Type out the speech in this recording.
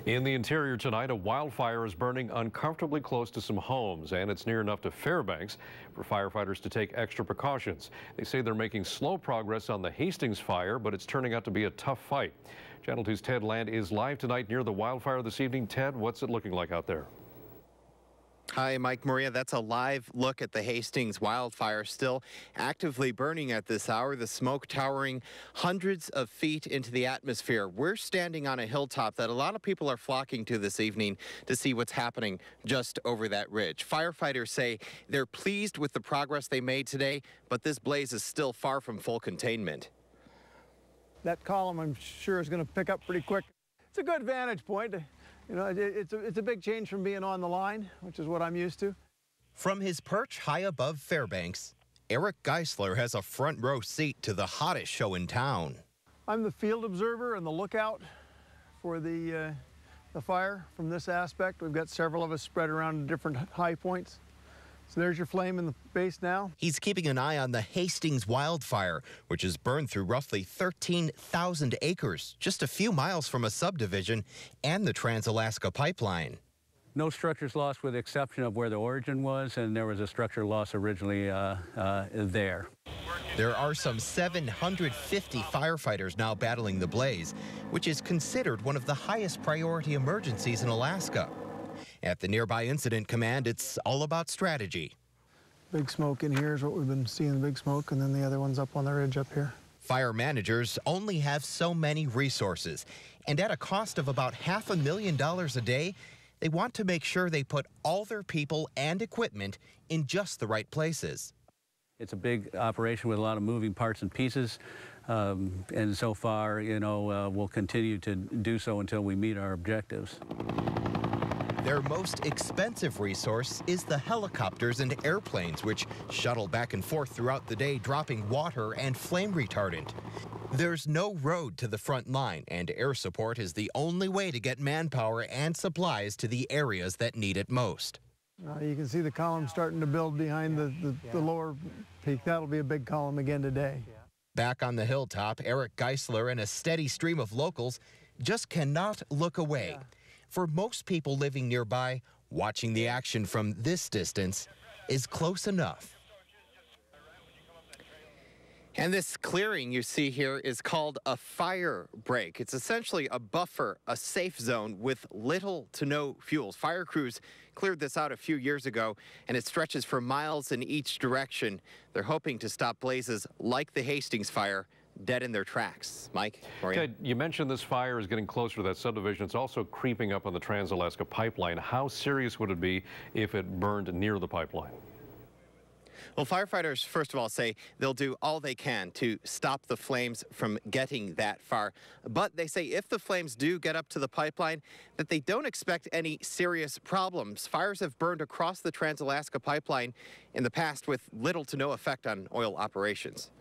In the interior tonight, a wildfire is burning uncomfortably close to some homes, and it's near enough to Fairbanks for firefighters to take extra precautions. They say they're making slow progress on the Hastings fire, but it's turning out to be a tough fight. Channel 2's Ted Land is live tonight near the wildfire this evening. Ted, what's it looking like out there? Hi, Mike, Maria. That's a live look at the Hastings wildfire, still actively burning at this hour. The smoke towering hundreds of feet into the atmosphere. We're standing on a hilltop that a lot of people are flocking to this evening to see what's happening just over that ridge. Firefighters say they're pleased with the progress they made today, but this blaze is still far from full containment. That column, I'm sure, is going to pick up pretty quick. It's a good vantage point. You know, it's a big change from being on the line, which is what I'm used to. From his perch high above Fairbanks, Eric Geisler has a front row seat to the hottest show in town. I'm the field observer and the lookout for the fire from this aspect. We've got several of us spread around different high points. So there's your flame in the base now. He's keeping an eye on the Hastings wildfire, which has burned through roughly 13,000 acres, just a few miles from a subdivision and the Trans-Alaska Pipeline. No structures lost with the exception of where the origin was, and there was a structure loss originally there. There are some 750 firefighters now battling the blaze, which is considered one of the highest priority emergencies in Alaska. At the nearby incident command, it's all about strategy. Big smoke in here is what we've been seeing, the big smoke, and then the other one's up on the ridge up here. Fire managers only have so many resources, and at a cost of about $500,000 a day, they want to make sure they put all their people and equipment in just the right places. It's a big operation with a lot of moving parts and pieces, and so far, you know, we'll continue to do so until we meet our objectives. Their most expensive resource is the helicopters and airplanes, which shuttle back and forth throughout the day, dropping water and flame retardant. There's no road to the front line, and air support is the only way to get manpower and supplies to the areas that need it most. You can see the column starting to build behind the lower peak. That'll be a big column again today. Back on the hilltop, Eric Geisler and a steady stream of locals just cannot look away. For most people living nearby, watching the action from this distance is close enough. And this clearing you see here is called a fire break. It's essentially a buffer, a safe zone with little to no fuels. Fire crews cleared this out a few years ago, and it stretches for miles in each direction. They're hoping to stop blazes like the Hastings fire dead in their tracks. Mike? Ted, you mentioned this fire is getting closer to that subdivision. It's also creeping up on the Trans-Alaska Pipeline. How serious would it be if it burned near the pipeline? Well, firefighters, first of all, say they'll do all they can to stop the flames from getting that far. But they say if the flames do get up to the pipeline, that they don't expect any serious problems. Fires have burned across the Trans-Alaska Pipeline in the past with little to no effect on oil operations.